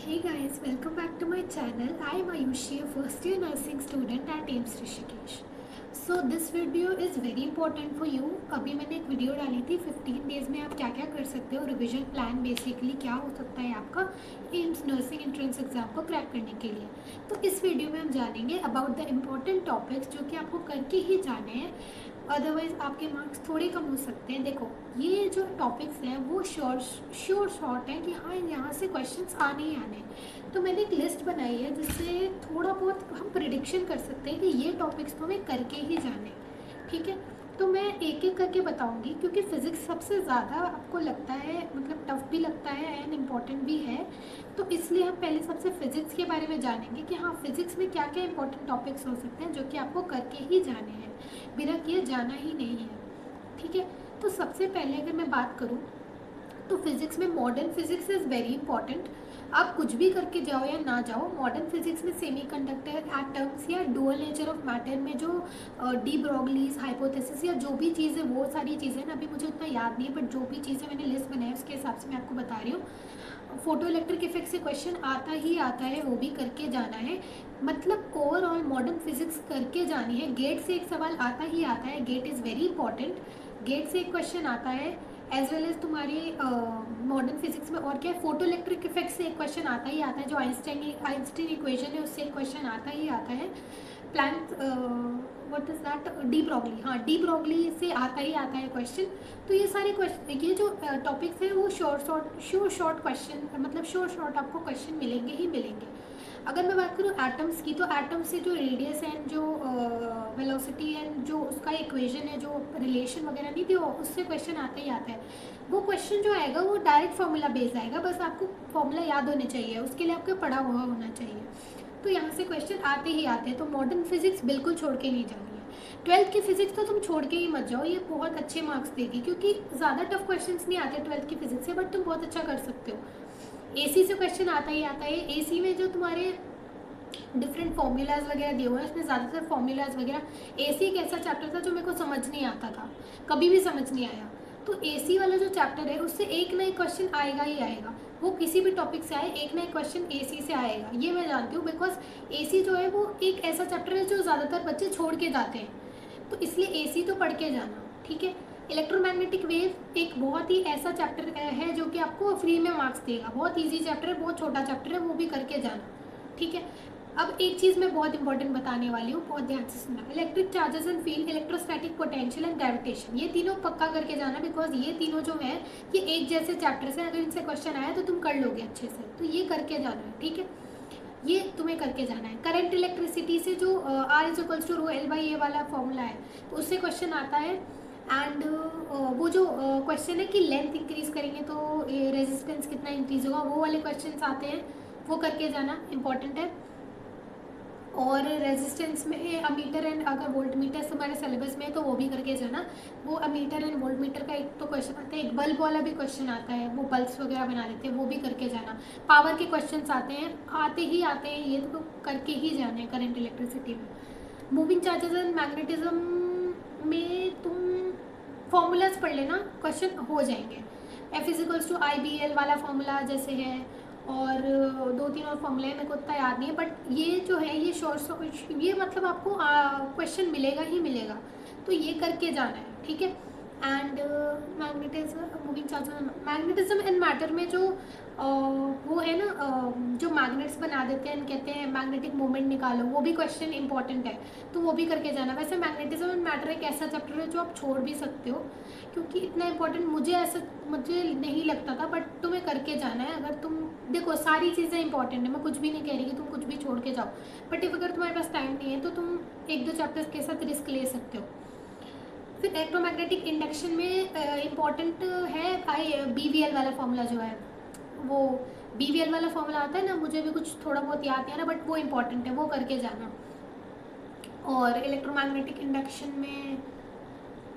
Hey guys, welcome back to my channel. I am Ayushi, a first year nursing student at AIMS Rishikesh. So this video is very important for you. अभी मैंने एक video डाली थी 15 days में आप क्या क्या कर सकते हो, रिविजन प्लान बेसिकली क्या हो सकता है आपका एम्स नर्सिंग एंट्रेंस एग्जाम को क्रैक करने के लिए। तो इस वीडियो में हम जानेंगे अबाउट द इम्पॉर्टेंट टॉपिक्स जो कि आपको करके ही जाने हैं, अदरवाइज आपके मार्क्स थोड़े कम हो सकते हैं। देखो, ये जो टॉपिक्स हैं वो श्योर शॉर्ट है कि हाँ यहाँ से क्वेश्चंस आने ही आने। तो मैंने एक लिस्ट बनाई है जिससे थोड़ा बहुत हम प्रिडिक्शन कर सकते हैं कि ये टॉपिक्स तो हमें करके ही जाने। ठीक है, तो मैं एक एक करके बताऊंगी क्योंकि फिज़िक्स सबसे ज़्यादा आपको लगता है, मतलब टफ भी लगता है एंड इम्पॉर्टेंट भी है। तो इसलिए हम पहले सबसे फिज़िक्स के बारे में जानेंगे कि हाँ फिज़िक्स में क्या क्या इंपॉर्टेंट टॉपिक्स हो सकते हैं जो कि आपको करके ही जाने हैं, बिना किए जाना ही नहीं है। ठीक है, तो सबसे पहले अगर मैं बात करूँ तो फिज़िक्स में modern physics is very important. आप कुछ भी करके जाओ या ना जाओ, मॉडर्न फिजिक्स में सेमीकंडक्टर, एटम्स या डुअल नेचर ऑफ मैटर में जो डी ब्रोगलीज हाइपोथेसिस या जो भी चीज़ें, वो सारी चीज़ें ना, अभी मुझे उतना याद नहीं है बट जो भी चीज़ें मैंने लिस्ट बनाई उसके हिसाब से मैं आपको बता रही हूँ। फोटो इलेक्ट्रिक इफेक्ट से क्वेश्चन आता ही आता है, वो भी करके जाना है। मतलब ओवरऑल मॉडर्न फिजिक्स करके जानी है। गेट से एक सवाल आता ही आता है, GATE is very important. GATE से एक क्वेश्चन आता है एज वेल एज तुम्हारी मॉडर्न फिजिक्स में। और क्या है, फोटो इलेक्ट्रिक इफेक्ट से एक क्वेश्चन आता ही आता है, जो आइंस्टाइन इक्वेशन है उससे एक क्वेश्चन आता ही आता है। Planck what is that, de Broglie, हाँ डी ब्रोगली से आता ही आता है क्वेश्चन। तो ये सारे क्वेश्चन, ये जो टॉपिक्स हैं वो श्योर शॉर्ट क्वेश्चन, मतलब श्योर शॉर्ट आपको क्वेश्चन मिलेंगे ही मिलेंगे। अगर मैं बात करूँ एटम्स की, तो एटम्स से जो रेडियस एंड जो वेलोसिटी एंड जो उसका इक्वेशन है, जो रिलेशन वगैरह नहीं थी, उससे क्वेश्चन आता ही आता है। वो क्वेश्चन जो आएगा वो डायरेक्ट फार्मूला बेस्ड आएगा, बस आपको फार्मूला याद होने चाहिए, उसके लिए आपको पढ़ा हुआ होना चाहिए। तो यहाँ से क्वेश्चन आते ही आते हैं, तो मॉडर्न फिजिक्स बिल्कुल छोड़ के नहीं जानी है। 12th की फिजिक्स तो तुम छोड़ के ही मत जाओ, ये बहुत अच्छे मार्क्स देगी क्योंकि ज़्यादा टफ क्वेश्चंस नहीं आते 12th की फिजिक्स से, बट तुम बहुत अच्छा कर सकते हो। एसी से क्वेश्चन आता ही आता है। एसी में जो तुम्हारे डिफरेंट फॉर्मूलाज वगैरह दिए हुए हैं, उसमें ज़्यादातर फॉर्मूलाज वगैरह, एसी एक ऐसा चैप्टर था जो मेरे को समझ नहीं आता था, कभी भी समझ नहीं आया। तो एसी वाला जो चैप्टर है उससे एक ना एक क्वेश्चन आएगा ही आएगा, वो किसी भी टॉपिक से आए एक ना एक क्वेश्चन एसी से आएगा, ये मैं जानती हूँ। बिकॉज एसी जो है वो एक ऐसा चैप्टर है जो ज़्यादातर बच्चे छोड़ के जाते हैं, तो इसलिए एसी तो पढ़ के जाना। ठीक है, इलेक्ट्रोमैग्नेटिक वेव एक बहुत ही ऐसा चैप्टर है जो कि आपको फ्री में मार्क्स देगा, बहुत ईजी चैप्टर है, बहुत छोटा चैप्टर है, वो भी करके जाना। ठीक है, अब एक चीज़ मैं बहुत इंपॉर्टेंट बताने वाली हूँ, बहुत ध्यान से सुनना। Electric charges and field, electrostatic potential and gravitation, ये तीनों पक्का करके जाना, बिकॉज ये तीनों जो है ये एक जैसे चैप्टर्स हैं, अगर इनसे क्वेश्चन आया तो तुम कर लोगे अच्छे से, तो ये करके जाना है। ठीक है, ये तुम्हें करके जाना है। करंट इलेक्ट्रिसिटी से जो R is equals to rho L by A वाला फॉर्मूला है, तो उससे क्वेश्चन आता है। एंड वो जो क्वेश्चन है कि लेंथ इंक्रीज करेंगे तो रेजिस्टेंस कितना इंक्रीज होगा, वो वाले क्वेश्चन आते हैं, वो करके जाना इंपॉर्टेंट है। और रेजिस्टेंस में अमीटर एंड, अगर वोल्ट मीटर तुम्हारे सिलेबस में है तो वो भी करके जाना। वो अमीटर एंड वोल्ट मीटर का एक तो क्वेश्चन आता है, एक बल्ब वाला भी क्वेश्चन आता है, वो बल्ब्स वगैरह बना देते हैं, वो भी करके जाना। पावर के क्वेश्चन आते हैं, आते ही आते हैं, ये तो करके ही जाने हैं करंट इलेक्ट्रिसिटी में। मूविंग चार्जेस एंड मैग्नेटिज्म में तुम फॉर्मूलाज पढ़ लेना, क्वेश्चन हो जाएंगे। F is equals to I B L वाला फॉर्मूला जैसे है, और दो तीन और फॉर्मूले मेरे को उतना याद नहीं है, बट ये जो है ये शॉर्ट, ये मतलब आपको क्वेश्चन मिलेगा ही मिलेगा, तो ये करके जाना है। ठीक है, and magnetism, moving charges, magnetism and matter में जो वो है ना, जो मैग्नेट्स बना देते हैं, कहते हैं मैग्नेटिक मोमेंट निकालो, वो भी क्वेश्चन इंपॉर्टेंट है, तो वो भी करके जाना। वैसे मैग्नेटिज्म एंड मैटर एक ऐसा चैप्टर है जो आप छोड़ भी सकते हो, क्योंकि इतना इंपॉर्टेंट मुझे नहीं लगता था, बट तुम्हें करके जाना है। अगर तुम देखो, सारी चीज़ें इंपॉर्टेंट है, मैं कुछ भी नहीं कह रही कि तुम कुछ भी छोड़ के जाओ, बट अगर तुम्हारे पास टाइम नहीं है तो तुम एक दो चैप्टर्स के साथ रिस्क ले सकते हो। फिर इलेक्ट्रोमैग्नेटिक इंडक्शन में इम्पॉर्टेंट है BVL वाला फॉर्मूला जो है, वो BVL वाला फॉर्मूला आता है ना, मुझे भी कुछ थोड़ा बहुत याद नहीं आ रहा, बट वो इम्पॉर्टेंट है, वो करके जाना। और इलेक्ट्रोमैग्नेटिक इंडक्शन में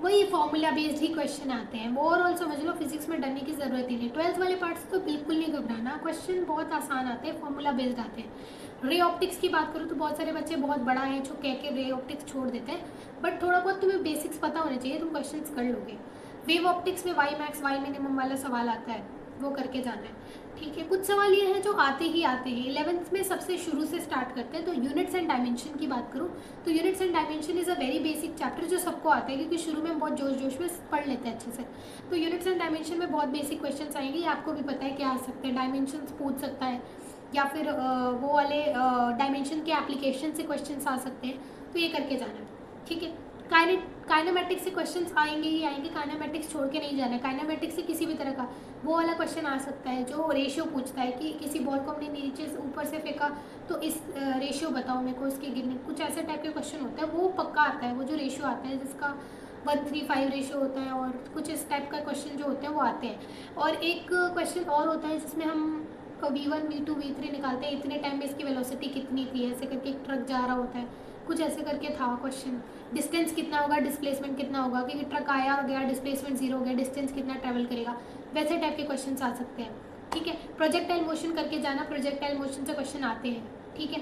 वही फॉर्मूला बेस्ड ही क्वेश्चन आते हैं, वो ओवरऑल समझ लो, फिजिक्स में डरने की ज़रूरत ही नहीं। 12th वाले पार्ट्स तो बिल्कुल नहीं घबराना, क्वेश्चन बहुत आसान आते हैं, फॉर्मूला बेस्ड आते हैं। रे ऑप्टिक्स की बात करूँ तो बहुत सारे बच्चे बहुत बड़ा है जो कह के रे ऑप्टिक्स छोड़ देते हैं, बट थोड़ा बहुत तुम्हें बेसिक्स पता होने चाहिए, तुम क्वेश्चन कर लोगे। वेव ऑप्टिक्स में वाई मैक्स वाई मिनिमम वाला सवाल आता है, वो करके जाना है। ठीक है, कुछ सवाल ये हैं जो आते ही आते हैं 11th में, सबसे शुरू से स्टार्ट करते हैं। तो यूनिट्स एंड डायमेंशन की बात करूँ तो units and dimension is a very basic chapter जो सबको आता है, क्योंकि शुरू में हम बहुत जोश जोश में पढ़ लेते हैं अच्छे से। तो यूनिट्स एंड डायमेंशन में बहुत बेसिक क्वेश्चन आएंगे, ये आपको भी पता है क्या आ सकते हैं। डायमेंशन पूछ सकता है, या फिर वो वाले डायमेंशन के एप्लीकेशन से क्वेश्चन आ सकते हैं, तो ये करके जाना है। ठीक है, काइनेमेटिक्स से क्वेश्चंस आएंगे ही आएंगे, काइनेमेटिक्स छोड़ के नहीं जाना है। काइनेमेटिक्स से किसी भी तरह का वो वाला क्वेश्चन आ सकता है जो रेशियो पूछता है कि किसी बॉल को हमने नीचे से ऊपर से फेंका तो इस रेशियो बताओ मेरे को इसके गिरने, कुछ ऐसे टाइप के क्वेश्चन होता है, वो पक्का आता है। वो जो रेशियो आता है जिसका 1:3:5 रेशियो होता है, और कुछ इस टाइप का क्वेश्चन जो होते हैं वो आते हैं। और एक क्वेश्चन और होता है जिसमें हम V1 V2 V3 निकालते हैं, इतने टाइम में इसकी वेलोसिटी कितनी थी, ऐसे करके एक ट्रक जा रहा होता है, कुछ ऐसे करके था क्वेश्चन। डिस्टेंस कितना होगा, डिस्प्लेसमेंट कितना होगा, क्योंकि ट्रक आया गया, डिस्प्लेसमेंट 0 हो गया, डिस्टेंस कितना ट्रैवल करेगा, वैसे टाइप के क्वेश्चन आ सकते हैं। ठीक है, प्रोजेक्टाइल मोशन करके जाना, प्रोजेक्टाइल मोशन से क्वेश्चन आते हैं। ठीक है,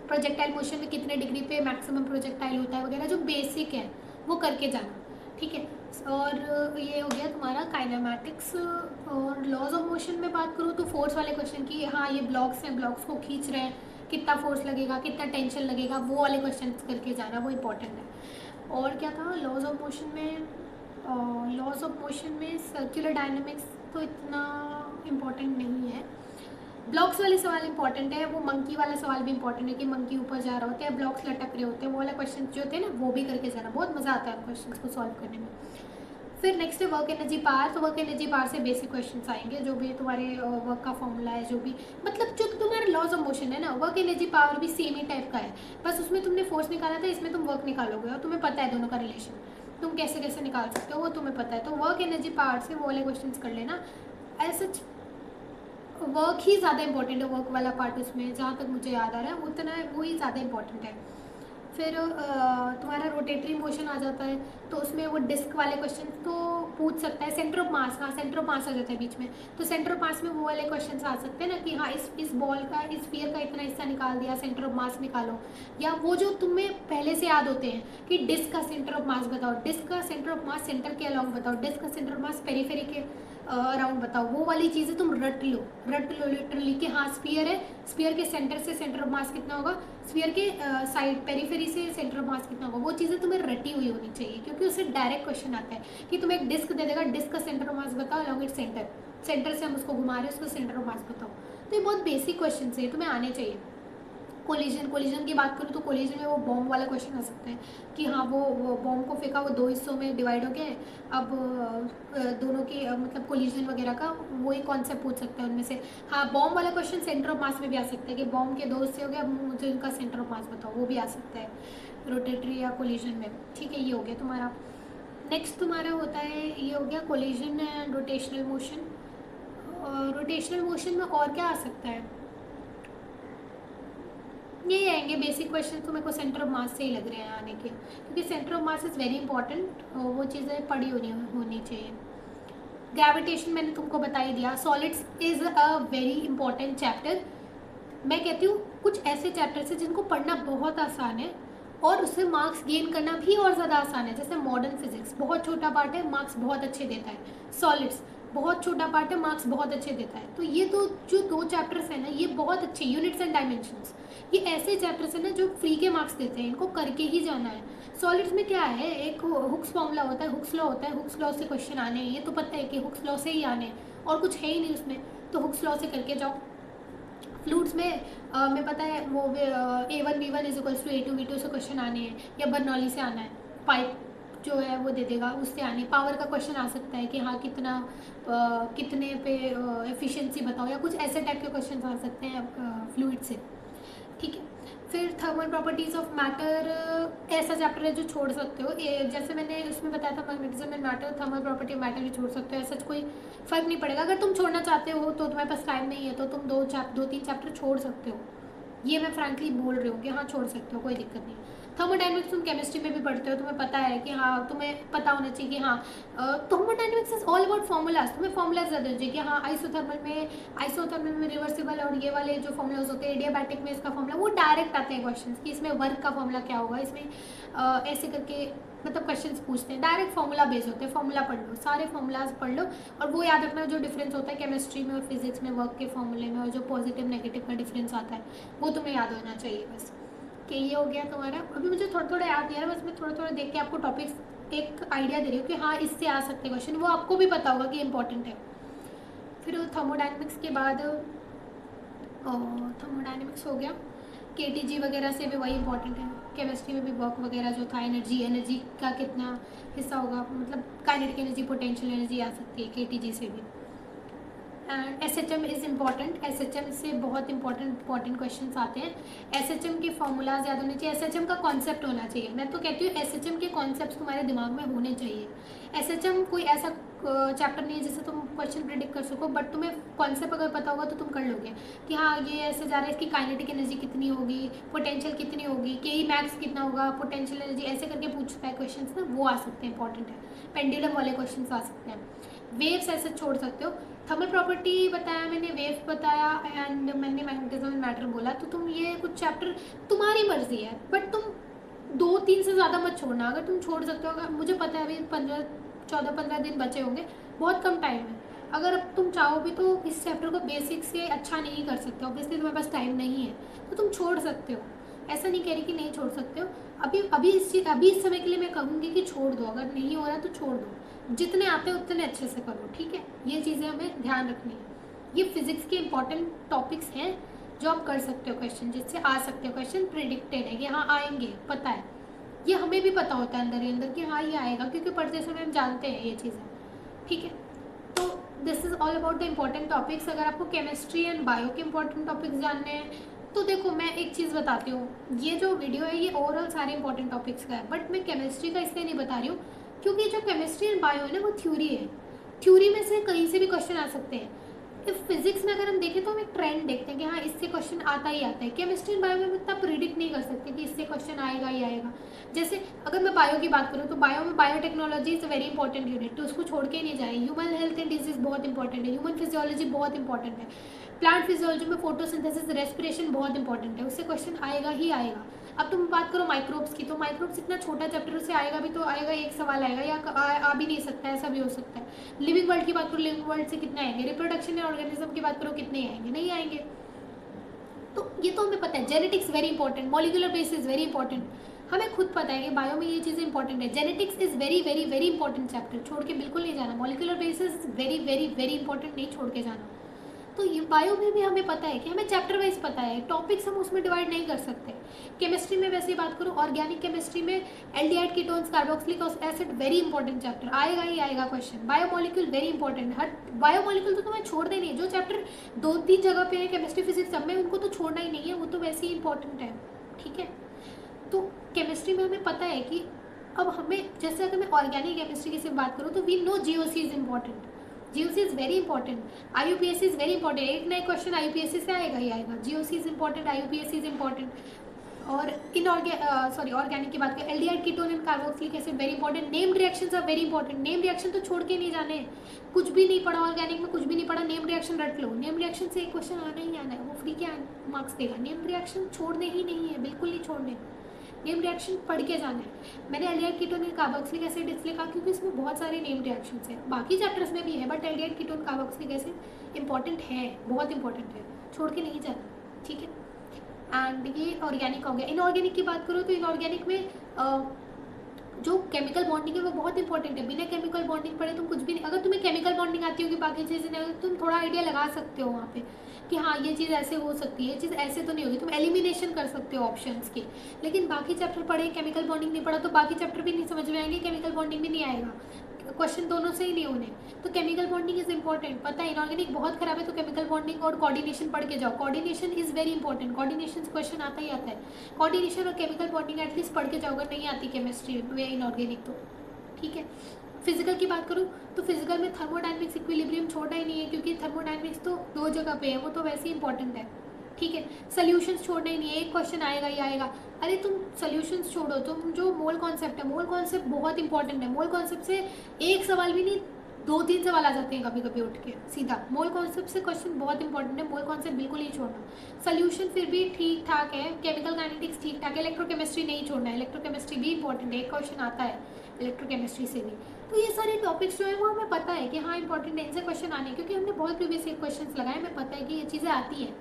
प्रोजेक्टाइल मोशन में कितने डिग्री पे मैक्सिमम प्रोजेक्टाइल होता है वगैरह जो बेसिक है वो करके जाना। ठीक है, और ये हो गया तुम्हारा काइनेमैटिक्स। और लॉज ऑफ मोशन में बात करूँ तो फोर्स वाले क्वेश्चन की, हाँ ये ब्लॉक्स हैं, ब्लॉक्स को खींच रहे हैं, कितना फोर्स लगेगा, कितना टेंशन लगेगा, वो वाले क्वेश्चन करके जाना, वो इंपॉर्टेंट है। और क्या था लॉज ऑफ मोशन में, लॉज ऑफ मोशन में सर्कुलर डायनामिक्स तो इतना इम्पोर्टेंट नहीं है। ब्लॉक्स वाले सवाल इंपॉर्टेंट है, वो मंकी वाला सवाल भी इंपॉर्टेंट है कि मंकी ऊपर जा रहा होता है, ब्लॉक्स लटक रहे होते हैं, वो वाला क्वेश्चन जो होते हैं ना वो भी करके जाना, बहुत मज़ा आता है क्वेश्चन को सॉल्व करने में। फिर नेक्स्ट है वर्क एनर्जी पावर। तो वर्क एनर्जी पावर से बेसिक क्वेश्चंस आएंगे, जो भी तुम्हारे वर्क का फॉर्मूला है, जो भी मतलब जो तुम्हारा लॉज ऑफ मोशन है ना, वर्क एनर्जी पावर भी सेम ही टाइप का है, बस उसमें तुमने फोर्स निकाला था, इसमें तुम वर्क निकालोगे, और तुम्हें पता है दोनों का रिलेशन, तुम कैसे कैसे निकाल सकते हो वो तुम्हें पता है। तो वर्क एनर्जी पावर से वो वाले क्वेश्चन कर लेना। ऐसा वर्क ही ज़्यादा इंपॉर्टेंट है, वर्क वाला पार्ट उसमें जहाँ तक मुझे याद आ रहा है उतना वो ही ज़्यादा इंपॉर्टेंट है। फिर तुम्हारा रोटेटरी मोशन आ जाता है, तो उसमें वो डिस्क वाले क्वेश्चन तो पूछ सकता है। सेंटर ऑफ मास, हाँ सेंटर ऑफ मास आ जाता है बीच में, तो सेंटर ऑफ मास में वो वाले क्वेश्चन आ सकते हैं ना कि हाँ इस बॉल का, इस स्फीयर का इतना हिस्सा निकाल दिया, सेंटर ऑफ मास निकालो। या वो जो तुम्हें पहले से याद होते हैं कि डिस्क का सेंटर ऑफ मास बताओ, डिस्क का सेंटर ऑफ मास सेंटर के अलॉन्ग बताओ, डिस्क का सेंटर ऑफ मास पेरीफेरी के अराउंड बताओ, वो वाली चीज़ें तुम रट लो लिटरली कि हाँ स्फीयर है, स्फीयर के सेंटर से सेंटर ऑफ मास कितना होगा, स्फीयर के साइड पेरीफेरी से सेंटर ऑफ मास कितना होगा, वो चीज़ें तुम्हें रटी हुई होनी चाहिए, क्योंकि उससे डायरेक्ट क्वेश्चन आता है कि तुम्हें एक डिस्क दे देगा, डिस्क का सेंटर ऑफ मास बताओ अलॉन्ग इट सेंटर, सेंटर से हम उसको घुमा रहे हैं, उसका सेंटर ऑफ मास बताओ। तो ये बहुत बेसिक क्वेश्चन है, तुम्हें आने चाहिए। कोलिजन की बात करूँ तो कोलिजन में वो बॉम्ब वाला क्वेश्चन आ सकता है कि हाँ वो बॉम्ब को फेंका, वो 2 हिस्सों में डिवाइड हो गए, अब दोनों के मतलब कोलिजन वगैरह का वही कॉन्सेप्ट पूछ सकते हैं उनमें से। हाँ बॉम्ब वाला क्वेश्चन सेंटर ऑफ मास में भी आ सकता है कि बॉम्ब के 2 हिस्से हो गए, अब मुझे उनका सेंटर ऑफ मास बताओ, वो भी आ सकता है रोटेटरी या कोलिजन में। ठीक है, ये हो गया तुम्हारा। नेक्स्ट तुम्हारा होता है, ये हो गया collision and rotational motion. Rotational motion में और क्या आ सकता है, यही आएंगे बेसिक क्वेश्चन, तो मेरे को सेंटर ऑफ मास से ही लग रहे हैं आने के, क्योंकि centre of mass is very important, वो चीज़ें पढ़ी होनी चाहिए। ग्रेविटेशन मैंने तुमको बता ही दिया। Solids is a very important chapter. मैं कहती हूँ कुछ ऐसे चैप्टर्स हैं जिनको पढ़ना बहुत आसान है और उससे मार्क्स गेन करना भी और ज़्यादा आसान है। जैसे मॉडर्न फिजिक्स बहुत छोटा पार्ट है, मार्क्स बहुत अच्छे देता है। सॉलिड्स बहुत छोटा पार्ट है, मार्क्स बहुत अच्छे देता है। तो ये तो जो 2 चैप्टर्स हैं ना, ये बहुत अच्छे, यूनिट्स एंड डायमेंशंस, ये ऐसे चैप्टर्स हैं ना जो फ्री के मार्क्स देते हैं, इनको करके ही जाना है। सॉलिड्स में क्या है, एक हुक्स फॉर्मूला होता है, हुक्स लॉ होता है, हुक्स लॉ से क्वेश्चन आने हैं, ये तो पता है कि हुक्स लॉ से ही आने हैं और कुछ है ही नहीं उसमें, तो हुक्स लॉ से करके जाओ। फ्लूइड्स में मैं पता है वो A1V1 = A2V2 से क्वेश्चन आने हैं, या बर्नौली से आना है, पाइप जो है वो दे देगा उससे आने। पावर का क्वेश्चन आ सकता है कि हाँ कितने पे एफिशिएंसी बताओ, या कुछ ऐसे टाइप के क्वेश्चन आ सकते हैं फ्लूइड से। ठीक है, फिर थर्मल प्रॉपर्टीज़ ऑफ मैटर, ऐसा चैप्टर है जो छोड़ सकते हो, जैसे मैंने उसमें बताया था magnetism and matter, thermal property of matter भी छोड़ सकते हो, ऐसा कोई फ़र्क नहीं पड़ेगा। अगर तुम छोड़ना चाहते हो तो तुम्हारे पास टाइम नहीं है तो तुम 2-3 चैप्टर छोड़ सकते हो, ये मैं फ्रैंकली बोल रही हूँ कि हाँ छोड़ सकते हो, कोई दिक्कत नहीं। थर्मोडाइनमिक्स तुम केमिस्ट्री में भी पढ़ते हो, तुम्हें पता है कि हाँ तुम्हें पता होना चाहिए कि हाँ thermodynamics is all about formulas, तुम्हें फार्मूलाज ज़्यादा चाहिए कि हाँ आइसोथर्मल में रिवर्सिबल, और ये वाले जो फार्मूलाज होते हैं एडियाबैटिक में इसका फार्मूला वो डायरेक्ट आते हैं क्वेश्चन कि इसमें वर्क का फार्मूला क्या होगा, इसमें ऐसे करके मतलब क्वेश्चंस पूछते हैं, डायरेक्ट फॉर्मूला बेस होते हैं, फॉर्मूला पढ़ लो, सारे फॉर्मूलाज पढ़ लो, और वो याद रखना जो डिफरेंस होता है केमिस्ट्री में और फिजिक्स में वर्क के फॉर्मूले में, और जो पॉजिटिव नेगेटिव का डिफरेंस आता है वो तुम्हें याद होना चाहिए बस। कि ये हो गया तुम्हारा। अभी मुझे थोड़ा थोड़ा याद नहीं आ रहा, बस मैं थोड़ा थोड़ा देख के आपको टॉपिक्स एक आइडिया दे रही हूँ कि हाँ इससे आ सकते हैं क्वेश्चन, वो आपको भी पता होगा कि इंपॉर्टेंट है। फिर थर्मोडाइनमिक्स के बाद थर्मोडाइनमिक्स हो गया, केटीजी वगैरह से भी वही इंपॉर्टेंट है। केमिस्ट्री में भी वर्क वगैरह जो था, एनर्जी का कितना हिस्सा होगा, मतलब काइनेटिक एनर्जी, पोटेंशियल एनर्जी आ सकती है केटीजी से भी। And SHM is important, SHM से बहुत इंपॉर्टेंट क्वेश्चंस आते हैं। SHM के फॉर्मूलाज याद होने चाहिए, SHM का कॉन्सेप्ट होना चाहिए। मैं तो कहती हूँ SHM के कॉन्सेप्ट तुम्हारे दिमाग में होने चाहिए। SHM कोई ऐसा चैप्टर नहीं है जिससे तुम क्वेश्चन प्रिडिक्ट कर सको, बट तुम्हें कॉन्सेप्ट अगर पता होगा तो तुम कर लोगे कि हाँ ये ऐसे जा रहा है, इसकी काइनेटिक एनर्जी कितनी होगी, पोटेंशियल कितनी होगी, के मैक्स कितना होगा, पोटेंशियल एनर्जी, ऐसे करके पूछता है क्वेश्चन ना, वो आ सकते हैं, इंपॉर्टेंट है। पेंडुलम वाले क्वेश्चन आ सकते हैं। वेव्स ऐसे छोड़ सकते हो। थर्मल प्रॉपर्टी बताया मैंने, वेव बताया, एंड मैंने मैग्नेटिज्म एंड मैटर बोला। तो तुम ये कुछ चैप्टर तुम्हारी मर्जी है, बट तुम 2-3 से ज़्यादा मत छोड़ना। अगर तुम छोड़ सकते हो, अगर मुझे पता है अभी 14-15 दिन बचे होंगे, बहुत कम टाइम है। अगर अब तुम चाहो भी तो इस चैप्टर को बेसिक से अच्छा नहीं कर सकते, ऑब्वियसली तुम्हारे पास टाइम नहीं है, तो तुम छोड़ सकते हो। ऐसा नहीं कह रही कि नहीं छोड़ सकते हो। अभी इस समय के लिए मैं कहूँगी कि छोड़ दो, अगर नहीं हो रहा तो छोड़ दो, जितने आते हैं उतने अच्छे से करो, ठीक है। ये चीज़ें हमें ध्यान रखनी है। ये फिजिक्स के इंपॉर्टेंट टॉपिक्स हैं जो आप कर सकते हो क्वेश्चन, जिससे आ सकते हो क्वेश्चन, प्रिडिक्टेड है कि हाँ आएंगे, पता है। ये हमें भी पता होता है अंदर ही अंदर कि हाँ ये आएगा, क्योंकि पढ़ते समय हम जानते हैं ये चीज़ें, ठीक है। तो this is all about the important topics. अगर आपको केमिस्ट्री एंड बायो के इंपॉर्टेंट टॉपिक्स जानने हैं तो देखो मैं एक चीज़ बताती हूँ, ये जो वीडियो है ये ओवरऑल सारे इंपॉर्टेंट टॉपिक्स का है, बट मैं केमिस्ट्री का इसलिए नहीं बता रही हूँ क्योंकि जो केमिस्ट्री एंड बायो है ना वो थ्योरी है। थ्योरी में से कहीं से भी क्वेश्चन आ सकते हैं। फिजिक्स में अगर हम देखें तो हम एक ट्रेंड देखते हैं कि हाँ इससे क्वेश्चन आता ही आता है। केमिस्ट्री एंड बायो में हम इतना प्रिडिक्ट नहीं कर सकते कि इससे क्वेश्चन आएगा ही आएगा। जैसे अगर मैं बायो की बात करूँ तो बायो में biotechnology is very important unit, तो उसको छोड़ के नहीं जाए। ह्यूमन हेल्थ एंड डिजीज बहुत इंपॉर्टेंट है, ह्यूमन फिजियोलॉजी बहुत इंपॉर्टेंट है, प्लांट फिजियोलॉजी में फोटोसिंथेसिस, रेस्पिरेशन बहुत इंपॉर्टेंट है, उससे क्वेश्चन आएगा ही आएगा। अब तुम बात करो माइक्रोब्स की, तो माइक्रोब्स इतना छोटा चैप्टर, उससे आएगा भी तो आएगा, एक सवाल आएगा, या आ भी नहीं सकता, ऐसा भी हो सकता है। लिविंग वर्ल्ड की बात करो, लिविंग वर्ल्ड से कितने आएंगे, रिप्रोडक्शन एंड ऑर्गेनिज्म की बात करो, कितने आएंगे, नहीं आएंगे। तो ये तो हमें पता है। Genetics very important, molecular base is very important, हमें खुद पता है कि बायो में ये चीज़ें इंपॉर्टेंट है। Genetics is very very very important chapter, छोड़ के बिल्कुल नहीं जाना। Molecular base is very very very important, नहीं छोड़ के जाना। तो ये बायो में भी हमें पता है कि हमें चैप्टर वाइज पता है, टॉपिक्स हम उसमें डिवाइड नहीं कर सकते। केमिस्ट्री में वैसे ही बात करूँ, ऑर्गेनिक केमिस्ट्री में aldehyde ketones, carboxylic acid very important chapter, आएगा ही आएगा क्वेश्चन। बायोमोलिक्यूल वेरी इंपॉर्टेंट, हर बायोमोलिक्यूल तो तुम्हें छोड़ देनी है। जो चैप्टर 2-3 जगह पे है केमिस्ट्री फिजिक्स सब में, उनको तो छोड़ना ही नहीं है, वो तो वैसे ही इंपॉर्टेंट है, ठीक है। तो केमिस्ट्री में हमें पता है कि अब हमें, जैसे अगर मैं ऑर्गेनिक केमिस्ट्री की सिर्फ बात करूँ तो we know GOC is important, GOC is very important, IUPAC is very important, एक नए क्वेश्चन आईयूपीएससी से आएगा ही आएगा। GOC is important, IUPAC is important. और ऑर्गेनिक की बात करें, aldehyde ketone and carboxylic acid very important. Name reactions are very important, name reaction तो छोड़ के नहीं जाने। कुछ भी नहीं पढ़ा ऑर्गेनिक में, कुछ भी नहीं पढ़ा, नेम रिएक्शन रट लो। नेम रिएक्शन से एक क्वेश्चन आना ही आना है, वो फ्री के मार्क्स देगा। नेम रिएक्शन छोड़ने ही नहीं है, बिल्कुल नहीं छोड़ने, नेम रिएक्शन पढ़ के जाना है। मैंने aldehyde ketone and carboxylic acid इसलिए कहा क्योंकि इसमें बहुत सारे नेम रिएक्शंस हैं, बाकी चैप्टर्स में भी है, but aldehyde ketone carboxylic acid important है, बहुत इंपॉर्टेंट है, छोड़ के नहीं जाना, ठीक है। एंड ये ऑर्गेनिक हो गया। इनऑर्गेनिक की बात करो तो इनऑर्गेनिक में जो केमिकल बॉन्डिंग है वो बहुत इंपॉर्टेंट है। बिना केमिकल बॉन्डिंग पढ़े तुम कुछ भी नहीं, अगर तुम्हें केमिकल बॉन्डिंग आती होगी बाकी चीज़ें नहीं, तुम थोड़ा आइडिया लगा सकते हो वहाँ पे कि हाँ ये चीज़ ऐसे हो सकती है, ये चीज़ ऐसे तो नहीं होगी, तुम एलिमिनेशन कर सकते हो ऑप्शंस की। लेकिन बाकी चैप्टर पढ़े, केमिकल बॉन्डिंग नहीं पढ़ा तो बाकी चैप्टर भी नहीं समझ में आएंगे, केमिकल बॉन्डिंग भी नहीं आएगा, क्वेश्चन दोनों से ही नहीं होने। तो केमिकल बॉन्डिंग इज इंपॉर्टेंट। पता है इनऑर्गेनिक बहुत खराब है, तो केमिकल बॉन्डिंग और कोऑर्डिनेशन पढ़ के जाओ। Coordination is very important, coordination question आता ही आता है। कोऑर्डिनेशन और केमिकल बॉन्डिंग एटलीस्ट पढ़ के जाओ, अगर नहीं आती केमिस्ट्री में इनऑर्गेनिक तो, ठीक है। फिजिकल की बात करूँ तो फिजिकल में थर्मोडायनेमिक्स इक्विलिब्रियम छोड़ना ही नहीं है, क्योंकि थर्मोडायनेमिक्स तो 2 जगह पे है, वो तो वैसे ही इंपॉर्टेंट है, ठीक है। सॉल्यूशंस छोड़ना ही नहीं है, एक क्वेश्चन आएगा ही आएगा। अरे तुम सॉल्यूशंस छोड़ो, तुम जो मोल कॉन्सेप्ट है, मोल कॉन्सेप्ट बहुत इंपॉर्टेंट है। मोल कॉन्सेप्ट से एक सवाल भी नहीं 2-3 सवाल आ जाते हैं कभी कभी उठ के सीधा। मोल कॉन्सेप्ट से क्वेश्चन बहुत इंपॉर्टेंट है, मोल कॉन्सेप्ट बिल्कुल नहीं छोड़ना। सोल्यूशन फिर भी ठीक ठाक है, केमिकल काइनेटिक्स ठीक ठाक है, इलेक्ट्रोकेमिस्ट्री नहीं छोड़ना है, इलेक्ट्रोकेमिस्ट्री भी इंपॉर्टेंट है, एक क्वेश्चन आता है इलेक्ट्रोकेमिस्ट्री से भी। तो ये सारे टॉपिक्स जो है वो हमें पता है कि हाँ इंपॉर्टेंट है, इनसे क्वेश्चन आने, क्योंकि हमने बहुत प्रीवियस ईयर क्वेश्चन लगाए, हमें पता है कि ये चीज़ें आती हैं,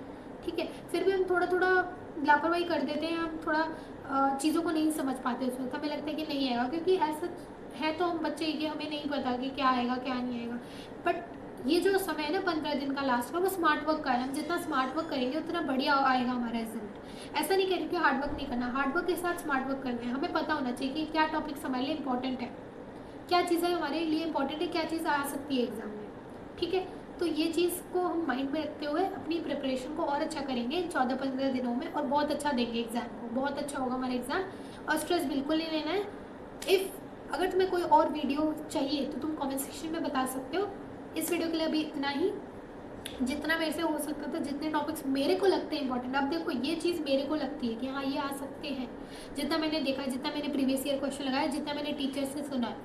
ठीक है। फिर भी हम थोड़ा थोड़ा लापरवाही कर देते हैं, हम थोड़ा चीज़ों को नहीं समझ पाते उस वक्त, हमें लगता है कि नहीं आएगा, क्योंकि ऐसा है तो हम बच्चे कि हमें नहीं पता कि क्या आएगा क्या नहीं आएगा। बट ये जो समय है ना 15 दिन का लास्ट का, वो स्मार्ट वर्क का है। हम जितना स्मार्ट वर्क करेंगे उतना बढ़िया आएगा हमारा रिजल्ट। ऐसा नहीं कह रही कि हार्ड वर्क नहीं करना, हार्ड वर्क के साथ स्मार्ट वर्क करना है। हमें पता होना चाहिए कि क्या टॉपिक्स हमारे लिए इंपॉर्टेंट है, क्या चीज़ें हमारे लिए इंपॉर्टेंट है, क्या चीज़ आ सकती है एग्जाम में, ठीक है। तो ये चीज़ को हम माइंड में रखते हुए अपनी प्रिपरेशन को और अच्छा करेंगे इन 14-15 दिनों में, और बहुत अच्छा देंगे एग्जाम को, बहुत अच्छा होगा हमारा एग्जाम। और स्ट्रेस बिल्कुल नहीं लेना है। अगर तुम्हें कोई और वीडियो चाहिए तो तुम कमेंट सेक्शन में बता सकते हो। इस वीडियो के लिए अभी इतना ही, जितना मेरे से हो सकता था, जितने टॉपिक्स मेरे को लगते हैं इंपॉर्टेंट। अब देखो ये चीज़ मेरे को लगती है कि हाँ ये आ सकते हैं, जितना मैंने देखा, जितना मैंने प्रीवियस ईयर क्वेश्चन लगाया, जितना मैंने टीचर से सुना है,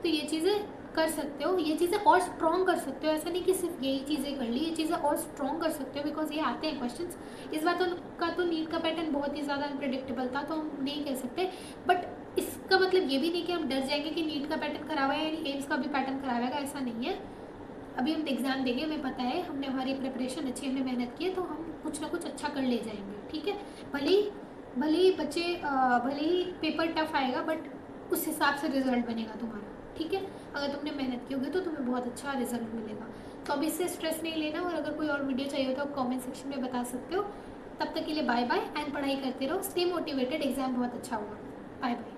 तो ये चीज़ें कर सकते हो, ये चीज़ें और स्ट्रॉन्ग कर सकते हो। ऐसा नहीं कि सिर्फ यही चीज़ें कर ली, ये चीज़ें और स्ट्रॉन्ग कर सकते हो, बिकॉज ये आते हैं क्वेश्चंस। इस बात का तो नीट का पैटर्न बहुत ही ज़्यादा अनप्रेडिक्टेबल था, तो हम नहीं कह सकते। बट इसका मतलब ये भी नहीं कि हम डर जाएंगे कि नीट का पैटर्न खराब है यानी एम्स का भी पैटर्न खराब है, ऐसा नहीं है। अभी हम एग्ज़ाम देंगे, हमें पता है, हमने हमारी प्रिपरेशन अच्छी, हमने मेहनत की है, तो हम कुछ ना कुछ अच्छा कर ले जाएंगे, ठीक है। भले ही बच्चे भले ही पेपर टफ आएगा, बट उस हिसाब से रिजल्ट बनेगा तुम्हारा, ठीक है। अगर तुमने मेहनत की होगी तो तुम्हें बहुत अच्छा रिजल्ट मिलेगा। तो अब इससे स्ट्रेस नहीं लेना, और अगर कोई और वीडियो चाहिए हो तो आप कमेंट सेक्शन में बता सकते हो। तब तक के लिए बाय बाय, एंड पढ़ाई करते रहो, स्टे मोटिवेटेड, एग्जाम बहुत अच्छा होगा। Bye bye.